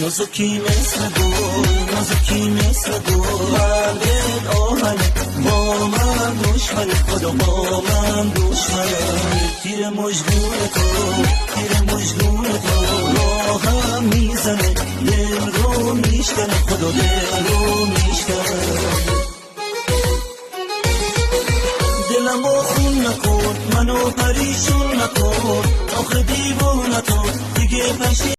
نازکی مثل گل، نازکی مثل گل، قلبت آهنه با من دشمنه، خدا با من دشمنه. تیر مجنون تو، تیر مجنون تو راهم میزنه، دل رو میشکنه، خدا دل رو میشکنه. دلم رو خون نکن، منو پریشون نکن، آخه دیوونه تو دیگه پشی